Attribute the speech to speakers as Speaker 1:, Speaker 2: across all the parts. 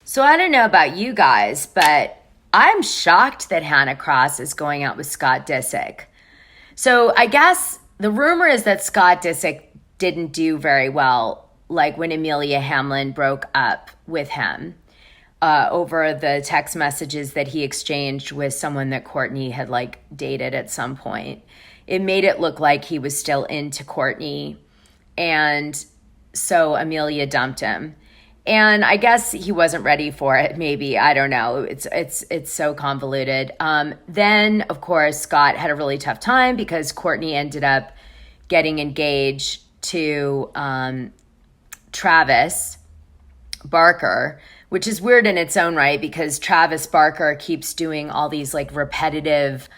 Speaker 1: So I don't know about you guys, but I'm shocked that Hannah Cross is going out with Scott Disick. So I guess the rumor is that Scott Disick didn't do very well, like when Amelia Hamlin broke up with him over the text messages that he exchanged with someone that Courtney had like dated at some point. It made it look like he was still into Courtney, and so Amelia dumped him. And I guess he wasn't ready for it. Maybe, I don't know. It's so convoluted. Then, of course, Scott had a really tough time because Courtney ended up getting engaged to Travis Barker, which is weird in its own right because Travis Barker keeps doing all these like repetitive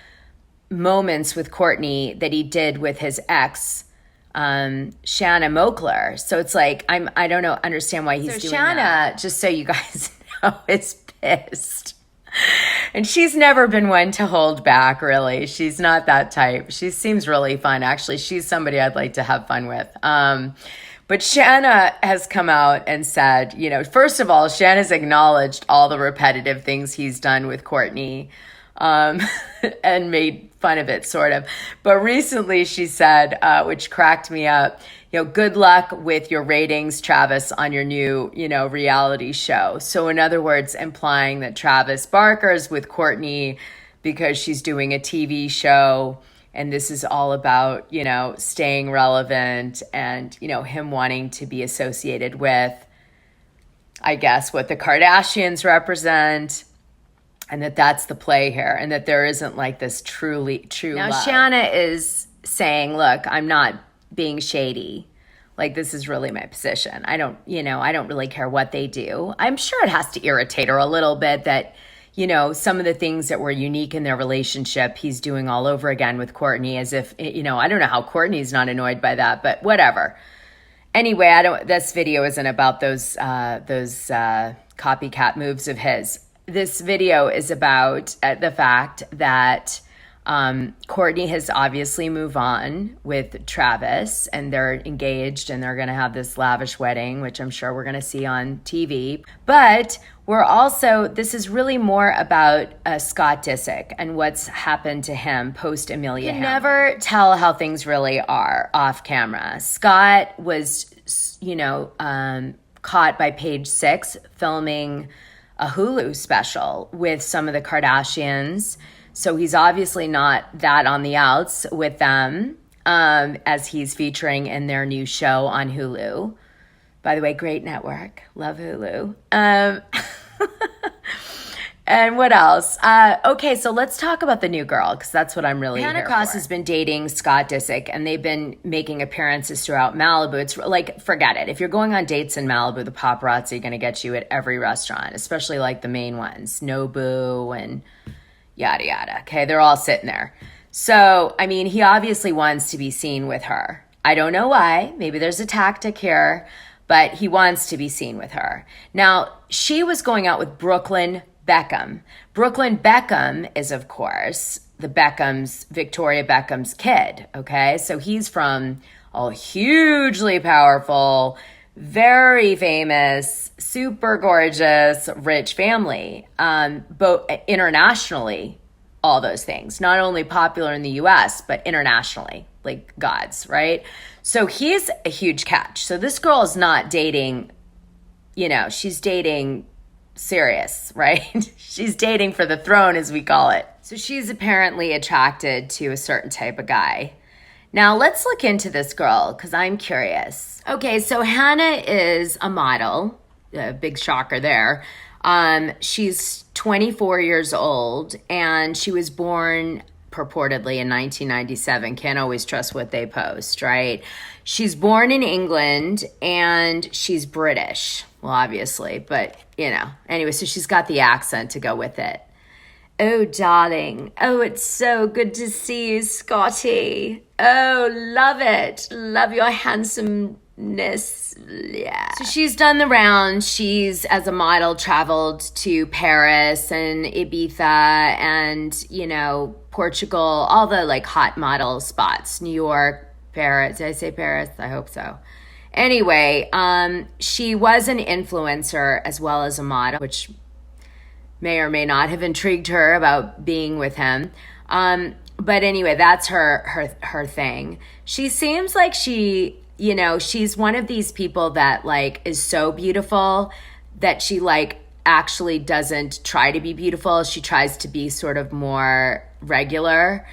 Speaker 1: moments with Courtney that he did with his ex, Shanna Mokler. So it's like I don't know, understand why he's doing Shanna, that. Just so you guys know, is pissed. And she's never been one to hold back, really. She's not that type. She seems really fun, actually. She's somebody I'd like to have fun with. But Shanna has come out and said, first of all, Shanna's acknowledged all the repetitive things he's done with Courtney, and made fun of it, sort of. But recently she said, which cracked me up, good luck with your ratings, Travis, on your new, reality show. So in other words, implying that Travis Barker's with Courtney because she's doing a TV show. And this is all about, staying relevant and, him wanting to be associated with, I guess, what the Kardashians represent. And that's the play here, and that there isn't like this true now, love. Shanna is saying, look, I'm not being shady. Like, this is really my position. I don't really care what they do. I'm sure it has to irritate her a little bit that, some of the things that were unique in their relationship, he's doing all over again with Courtney, as if, I don't know how Courtney's not annoyed by that, but whatever. Anyway, this video isn't about those copycat moves of his. This video is about the fact that Courtney has obviously moved on with Travis, and they're engaged, and they're going to have this lavish wedding, which I'm sure we're going to see on TV. But this is really more about Scott Disick and what's happened to him post Amelia Hamlin. You can never tell how things really are off camera. Scott was, caught by Page Six filming a Hulu special with some of the Kardashians. So he's obviously not that on the outs with them, as he's featuring in their new show on Hulu. By the way, great network. Love Hulu. And what else? Okay, so let's talk about the new girl, because that's what I'm really here for. Hannah Cross has been dating Scott Disick, and they've been making appearances throughout Malibu. It's like, forget it. If you're going on dates in Malibu, the paparazzi are going to get you at every restaurant, especially like the main ones, Nobu and yada, yada. Okay, they're all sitting there. So, he obviously wants to be seen with her. I don't know why. Maybe there's a tactic here, but he wants to be seen with her. Now, she was going out with Brooklyn Beckham. Brooklyn Beckham is, of course, Victoria Beckham's kid, okay? So he's from a hugely powerful, very famous, super gorgeous, rich family, both internationally, all those things. Not only popular in the U.S., but internationally, like gods, right? So he's a huge catch. So this girl is not dating, she's dating serious, right? She's dating for the throne, as we call it. So she's apparently attracted to a certain type of guy. Now let's look into this girl, because I'm curious. Okay, so Hannah is a model. Big shocker there. She's 24 years old, and she was born purportedly in 1997. Can't always trust what they post, right? She's born in England, and she's British. Well, obviously, but, Anyway, so she's got the accent to go with it. Oh, darling. Oh, it's so good to see you, Scotty. Oh, love it. Love your handsomeness. Yeah. So she's done the rounds. She's, as a model, traveled to Paris and Ibiza and, Portugal, all the, hot model spots. New York, Paris. Did I say Paris? I hope so. Anyway, she was an influencer as well as a model, which may or may not have intrigued her about being with him. But anyway, that's her thing. She seems like she's one of these people that like is so beautiful that she like actually doesn't try to be beautiful. She tries to be sort of more regular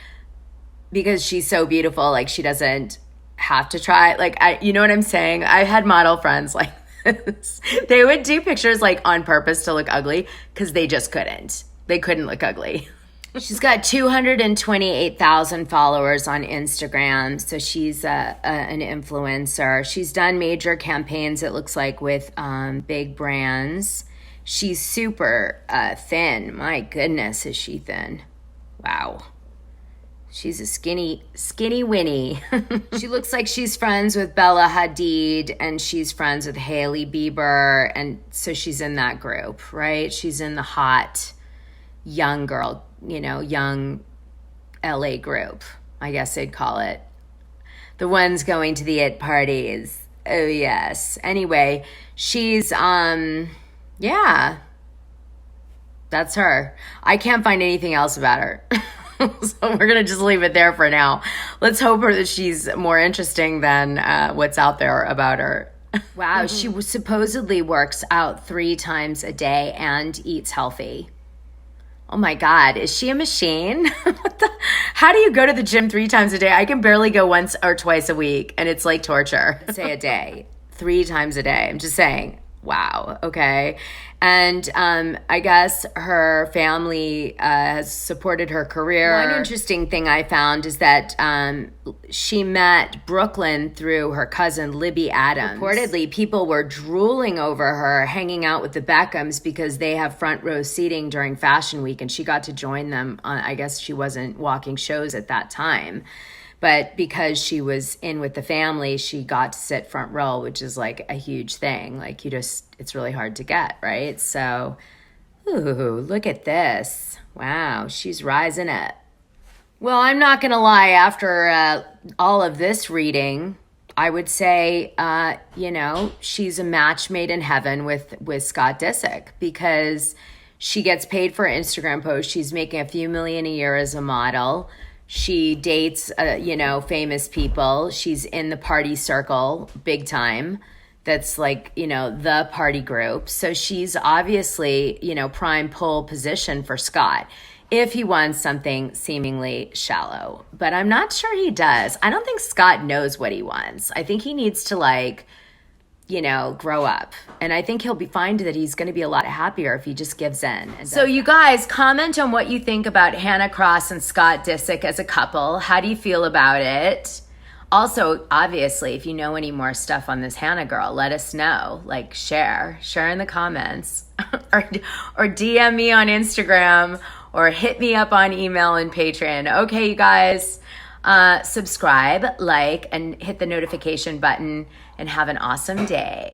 Speaker 1: because she's so beautiful. Like she doesn't have to try. Like, you know what I'm saying? I had model friends like this. They would do pictures like on purpose to look ugly because they just couldn't. They couldn't look ugly. She's got 228,000 followers on Instagram, so she's an influencer. She's done major campaigns, it looks like, with big brands. She's super thin. My goodness, is she thin. Wow. She's a skinny Winnie. She looks like she's friends with Bella Hadid, and she's friends with Hailey Bieber, and so she's in that group, right? She's in the hot young girl, young LA group, I guess they'd call it. The ones going to the it parties. Oh, yes. Anyway, she's, yeah, that's her. I can't find anything else about her. So we're going to just leave it there for now. Let's hope that she's more interesting than what's out there about her. Wow, she supposedly works out 3 times a day and eats healthy. Oh my God, is she a machine? How do you go to the gym 3 times a day? I can barely go once or twice a week, and it's like torture. Say a day, 3 times a day. I'm just saying, wow, okay. And I guess her family has supported her career. One interesting thing I found is that she met Brooklyn through her cousin Libby Adams. Reportedly, people were drooling over her hanging out with the Beckhams because they have front row seating during Fashion Week, and she got to join them. I guess she wasn't walking shows at that time. But because she was in with the family, she got to sit front row, which is like a huge thing. Like it's really hard to get, right? So, ooh, look at this. Wow, she's rising up. Well, I'm not going to lie, after all of this reading, I would say, she's a match made in heaven with Scott Disick, because she gets paid for Instagram posts. She's making a few million a year as a model. She dates, famous people. She's in the party circle big time. That's like, the party group. So she's obviously, prime pole position for Scott if he wants something seemingly shallow. But I'm not sure he does. I don't think Scott knows what he wants. I think he needs to grow up. And I think he'll find that he's going to be a lot happier if he just gives in. So you guys, comment on what you think about Hana Cross and Scott Disick as a couple. How do you feel about it? Also, obviously, if you know any more stuff on this Hana girl, let us know. Like, share in the comments, or DM me on Instagram, or hit me up on email and Patreon. Okay, you guys, subscribe, like, and hit the notification button, and have an awesome day.